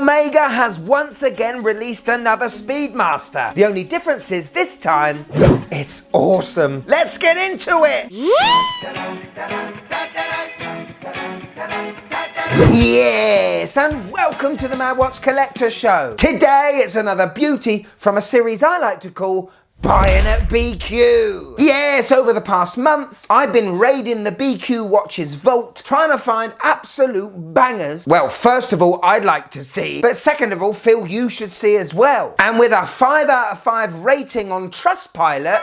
Omega has once again released another Speedmaster. The only difference is this time, it's awesome. Let's get into it. Yes, and welcome to the Mad Watch Collector Show. Today it's another beauty from a series I like to call Buying at BQ. Yes, over the past months, I've been raiding the BQ Watches vault, trying to find absolute bangers. Well, first of all, I'd like to see, but second of all, feel you should see as well. And with a 5 out of 5 rating on Trustpilot,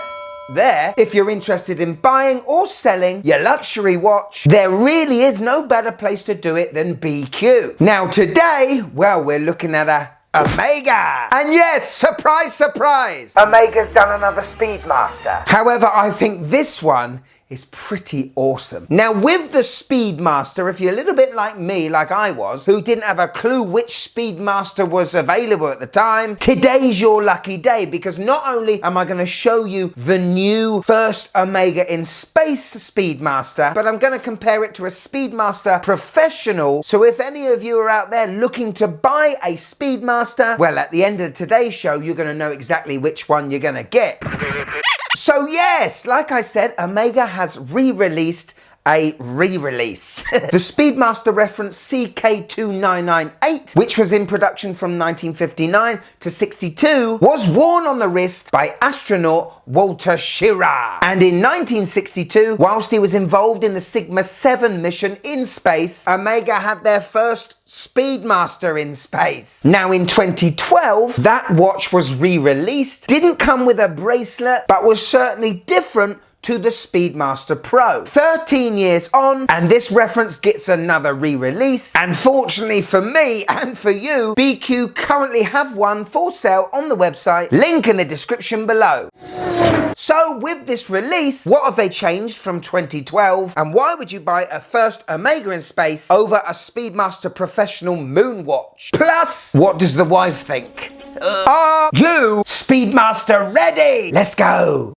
there, if you're interested in buying or selling your luxury watch, there really is no better place to do it than BQ. Now today, well, we're looking at a Omega. And yes, surprise, surprise, Omega's done another Speedmaster. However, I think this one is pretty awesome. Now with the Speedmaster, if you're a little bit like me, like I was, who didn't have a clue which Speedmaster was available at the time, today's your lucky day, because not only am I going to show you the new first Omega in space Speedmaster, but I'm going to compare it to a Speedmaster Professional. So if any of you are out there looking to buy a Speedmaster, well, at the end of today's show, you're going to know exactly which one you're going to get. So yes, like I said, Omega has re-released a re-release. The Speedmaster reference CK2998, which was in production from 1959 to 62, was worn on the wrist by astronaut Walter Schirra. And in 1962, whilst he was involved in the Sigma 7 mission in space, Omega had their first Speedmaster in space. Now in 2012, that watch was re-released, didn't come with a bracelet, but was certainly different to the Speedmaster Pro. 13 years on, and this reference gets another re-release. And fortunately for me and for you, BQ currently have one for sale on the website, link in the description below. So with this release, what have they changed from 2012? And why would you buy a first Omega in space over a Speedmaster Professional Moon watch? Plus, what does the wife think? Are you Speedmaster ready? Let's go.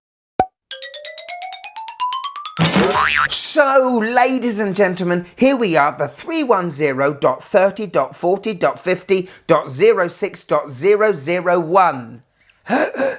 So, ladies and gentlemen, here we are, the 310.30.40.50.06.001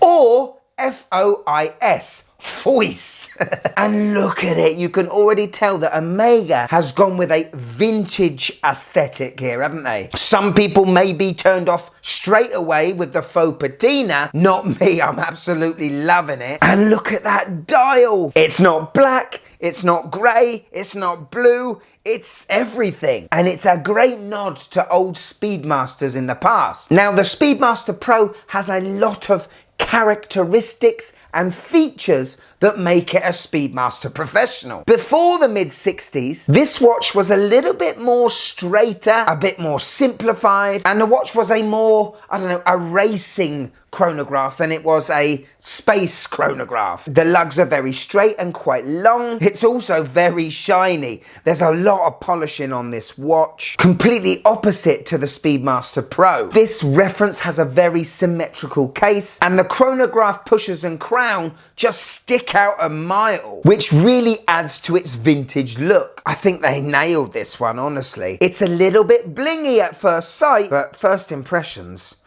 or FoIS, FoIS. And look at it, you can already tell that Omega has gone with a vintage aesthetic here, haven't they? Some people may be turned off straight away with the faux patina. Not me, I'm absolutely loving it. And look at that dial. It's not black, it's not grey, it's not blue, it's everything. And it's a great nod to old Speedmasters in the past. Now, the Speedmaster Pro has a lot of characteristics and features that make it a Speedmaster Professional. Before the mid-60s, this watch was a little bit more straighter, a bit more simplified, and the watch was a more, I don't know, a racing chronograph than it was a space chronograph. The lugs are very straight and quite long. It's also very shiny. There's a lot of polishing on this watch, completely opposite to the Speedmaster Pro. This reference has a very symmetrical case, and the chronograph pushers and crown just stick out a mile, which really adds to its vintage look. I think they nailed this one, honestly. It's a little bit blingy at first sight, but first impressions,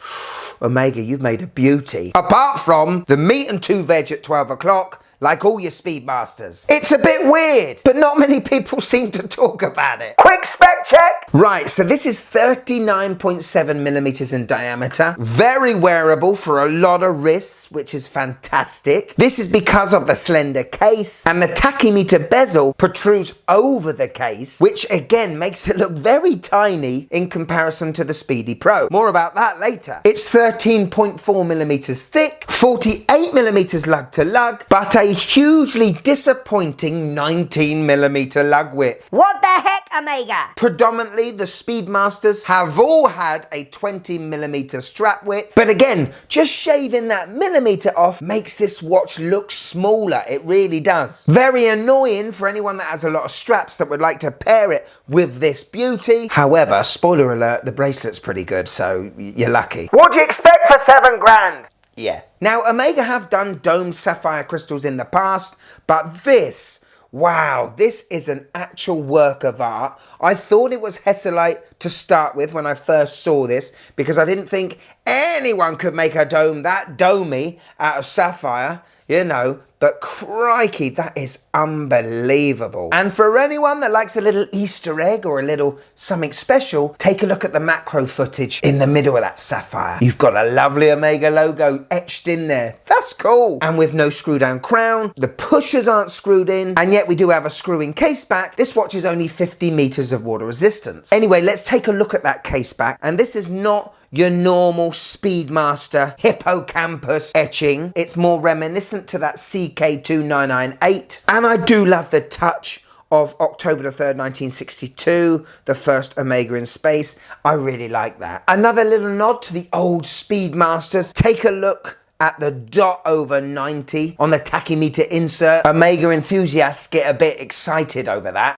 Omega, you've made a beauty. Apart from the meat and 2 veg at 12 o'clock, like all your Speedmasters. It's a bit weird, but not many people seem to talk about it. Quick spec check! Right, so this is 39.7 millimeters in diameter. Very wearable for a lot of wrists, which is fantastic. This is because of the slender case, and the tachymeter bezel protrudes over the case, which again makes it look very tiny in comparison to the Speedy Pro. More about that later. It's 13.4 millimeters thick, 48 millimeters lug to lug, but a hugely disappointing 19mm lug width. What the heck, Omega? Predominantly, the Speedmasters have all had a 20mm strap width, but again, just shaving that millimeter off makes this watch look smaller. It really does. Very annoying for anyone that has a lot of straps that would like to pair it with this beauty. However, spoiler alert, the bracelet's pretty good, so you're lucky. What do you expect for $7 grand? Yeah. Now, Omega have done domed sapphire crystals in the past, but this, wow, this is an actual work of art. I thought it was Hesselite to start with when I first saw this, because I didn't think anyone could make a dome that domey out of sapphire, you know, but crikey, that is unbelievable. And for anyone that likes a little Easter egg or a little something special, take a look at the macro footage in the middle of that sapphire. You've got a lovely Omega logo etched in there. That's cool. And with no screw down crown, the pushers aren't screwed in, and yet we do have a screw-in case back. This watch is only 50 meters of water resistance. Anyway, let's take a look at that case back. And this is not your normal Speedmaster hippocampus etching. It's more reminiscent to that CK2998. And I do love the touch of October the 3rd, 1962, the first Omega in space. I really like that. Another little nod to the old Speedmasters. Take a look at the dot over 90 on the tachymeter insert. Omega enthusiasts get a bit excited over that.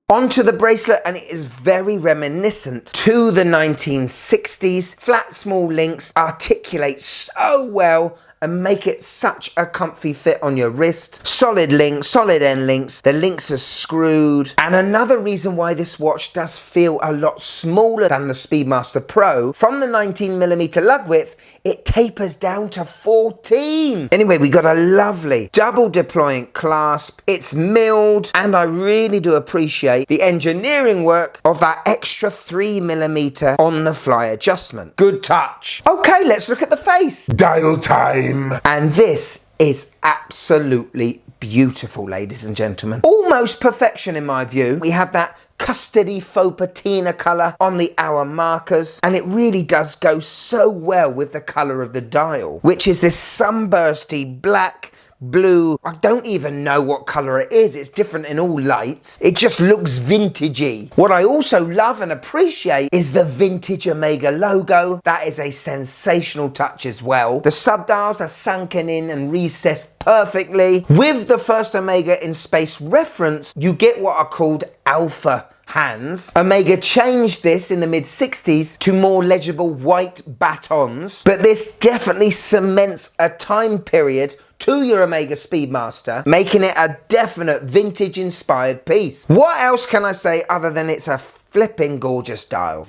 Onto the bracelet, and it is very reminiscent to the 1960s. Flat small links articulate so well and make it such a comfy fit on your wrist. Solid links, solid end links. The links are screwed. And another reason why this watch does feel a lot smaller than the Speedmaster Pro, from the 19mm lug width, it tapers down to 14. Anyway, we got a lovely double deployant clasp. It's milled, and I really do appreciate the engineering work of that extra 3mm on the fly adjustment. Good touch. Okay, let's look at the face. Dial time. And this is absolutely beautiful, ladies and gentlemen. Almost perfection in my view. We have that custody faux patina colour on the hour markers, and it really does go so well with the colour of the dial, which is this sunbursty black, blue. I don't even know what colour it is. It's different in all lights. It just looks vintagey. What I also love and appreciate is the vintage Omega logo. That is a sensational touch as well. The subdials are sunken in and recessed perfectly. With the first Omega in space reference, you get what are called alpha hands. Omega changed this in the mid-60s to more legible white batons, but this definitely cements a time period to your Omega Speedmaster, making it a definite vintage inspired piece. What else can I say other than it's a flipping gorgeous dial?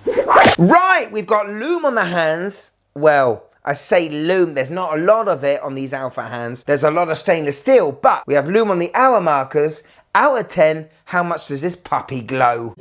Right, we've got Lume on the hands. Well, I say Lume, there's not a lot of it on these alpha hands. There's a lot of stainless steel, but we have Lume on the hour markers. Out of 10, how much does this puppy glow?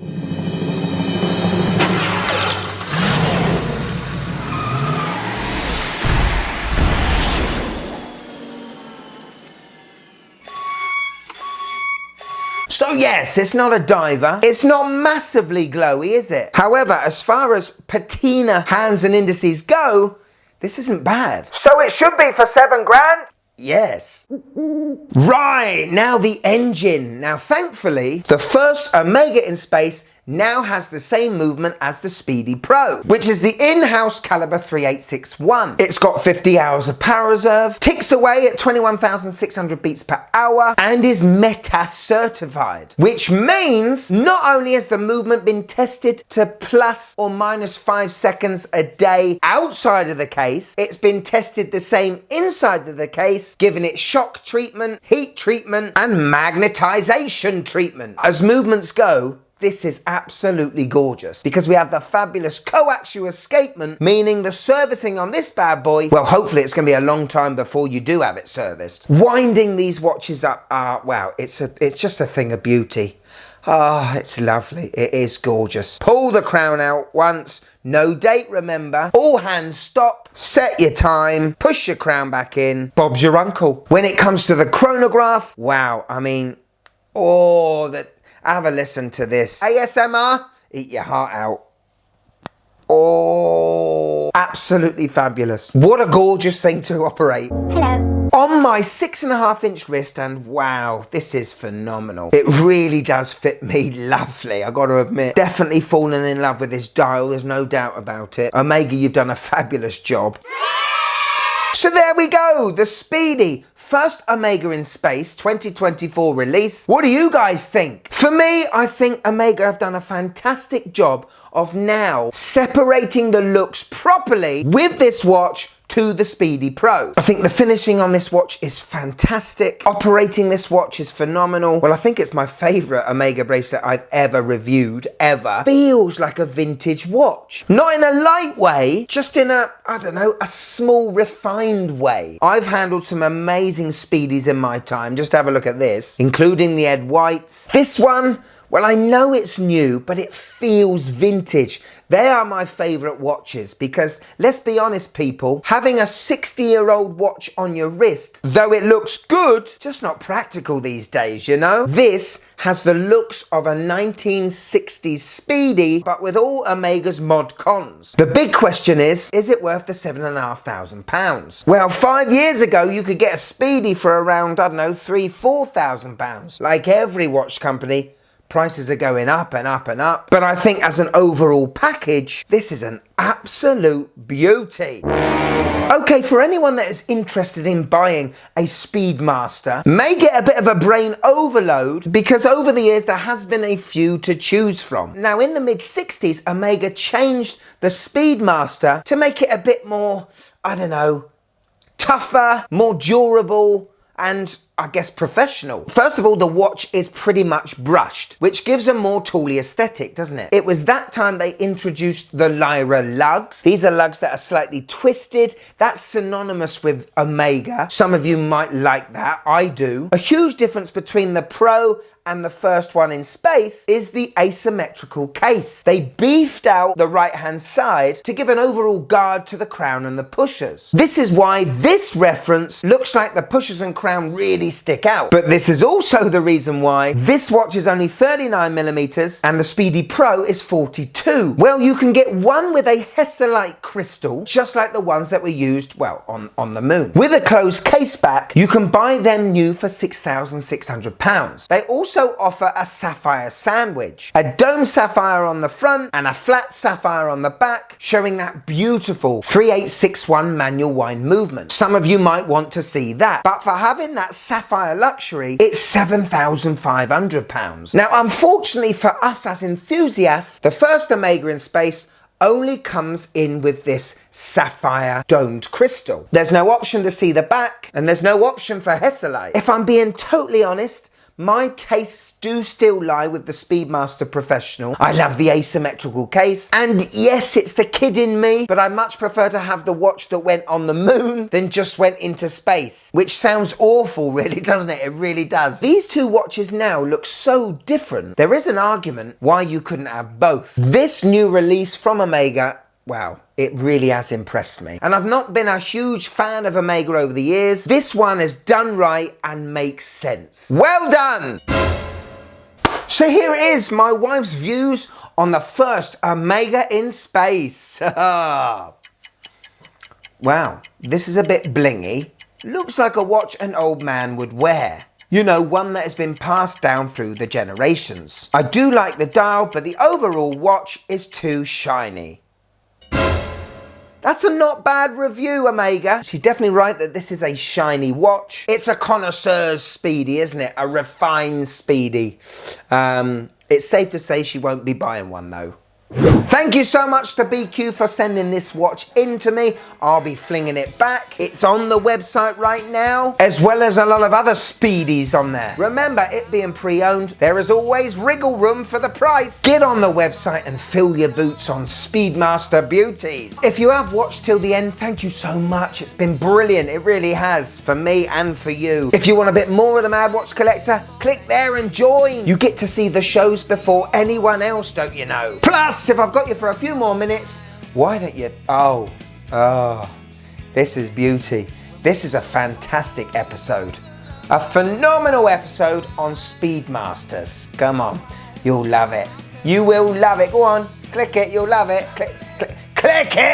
So yes, it's not a diver. It's not massively glowy, is it? However, as far as patina hands and indices go, this isn't bad. So it should be for 7 grand? Yes. Right, now the engine. Now thankfully, the first Omega in space now has the same movement as the Speedy Pro, which is the in-house caliber 3861. It's got 50 hours of power reserve, ticks away at 21,600 beats per hour, and is META certified, which means not only has the movement been tested to plus or minus 5 seconds a day outside of the case, it's been tested the same inside of the case, giving it shock treatment, heat treatment, and magnetization treatment. As movements go, this is absolutely gorgeous because we have the fabulous coaxial escapement, meaning the servicing on this bad boy, well, hopefully it's going to be a long time before you do have it serviced. Winding these watches up, wow, it's just a thing of beauty. Ah, it's lovely. It is gorgeous. Pull the crown out once. No date, remember. All hands stop. Set your time. Push your crown back in. Bob's your uncle. When it comes to the chronograph, wow, I mean, have a listen to this. ASMR, eat your heart out. Oh, absolutely fabulous. What a gorgeous thing to operate. Hello. On my 6.5-inch wrist, and wow, this is phenomenal. It really does fit me lovely, I gotta admit. Definitely fallen in love with this dial, there's no doubt about it. Omega, you've done a fabulous job. So there we go, the Speedy first Omega in space 2024 release. What do you guys think? For me, I think Omega have done a fantastic job of now separating the looks properly with this watch to the Speedy Pro. I think the finishing on this watch is fantastic. Operating this watch is phenomenal. Well, I think it's my favourite Omega bracelet I've ever reviewed, ever. Feels like a vintage watch. Not in a light way, just in a, I don't know, a small refined way. I've handled some amazing Speedies in my time. Just have a look at this, including the Ed Whites. This one, well, I know it's new, but it feels vintage. They are my favourite watches because, let's be honest people, having a 60-year-old watch on your wrist, though it looks good, just not practical these days, you know? This has the looks of a 1960s Speedy, but with all Omega's mod cons. The big question is it worth the £7,500? Well, 5 years ago, you could get a Speedy for around, I don't know, £3,000-4,000. Like every watch company, prices are going up and up and up. But I think as an overall package, this is an absolute beauty. Okay, for anyone that is interested in buying a Speedmaster, may get a bit of a brain overload because over the years there has been a few to choose from. Now in the mid-60s, Omega changed the Speedmaster to make it a bit more, I don't know, tougher, more durable, and I guess professional. First of all, the watch is pretty much brushed, which gives a more tooly aesthetic, doesn't it? It was that time they introduced the Lyra lugs. These are lugs that are slightly twisted. That's synonymous with Omega. Some of you might like that. I do. A huge difference between the Pro and the first one in space is the asymmetrical case. They beefed out the right-hand side to give an overall guard to the crown and the pushers. This is why this reference looks like the pushers and crown really stick out. But this is also the reason why this watch is only 39mm and the Speedy Pro is 42. Well, you can get one with a Hesselite crystal, just like the ones that were used, well, on the moon. With a closed case back, you can buy them new for £6,600. They also offer a sapphire sandwich, a dome sapphire on the front and a flat sapphire on the back, showing that beautiful 3861 manual wind movement. Some of you might want to see that, but for having that sapphire luxury, it's £7,500. Now, unfortunately for us as enthusiasts, the first Omega in space only comes in with this sapphire domed crystal. There's no option to see the back, and there's no option for Hesselite. If I'm being totally honest, my tastes do still lie with the Speedmaster Professional. I love the asymmetrical case. And yes, it's the kid in me, but I much prefer to have the watch that went on the moon than just went into space. Which sounds awful, really, doesn't it? It really does. These two watches now look so different. There is an argument why you couldn't have both. This new release from Omega, wow, it really has impressed me. And I've not been a huge fan of Omega over the years. This one is done right and makes sense. Well done! So here it is, my wife's views on the first Omega in space. Wow, this is a bit blingy. Looks like a watch an old man would wear. You know, one that has been passed down through the generations. I do like the dial, but the overall watch is too shiny. That's a not bad review, Omega. She's definitely right that this is a shiny watch. It's a connoisseur's Speedy, isn't it? A refined Speedy. It's safe to say she won't be buying one though. Thank you so much to BQ for sending this watch in to me. I'll be flinging it back. It's on the website right now, as well as a lot of other Speedies on there. Remember, it being pre-owned, there is always wriggle room for the price. Get on the website and fill your boots on Speedmaster beauties. If you have watched till the end, thank you so much. It's been brilliant. It really has, for me and for you. If you want a bit more of the Mad Watch Collector, click there and join. You get to see the shows before anyone else, don't you know? Plus, if I've got you for a few more minutes, why don't you... Oh, this is beauty. This is a fantastic episode. A phenomenal episode on Speedmasters. Come on, you'll love it. You will love it. Go on, click it, you'll love it. Click it.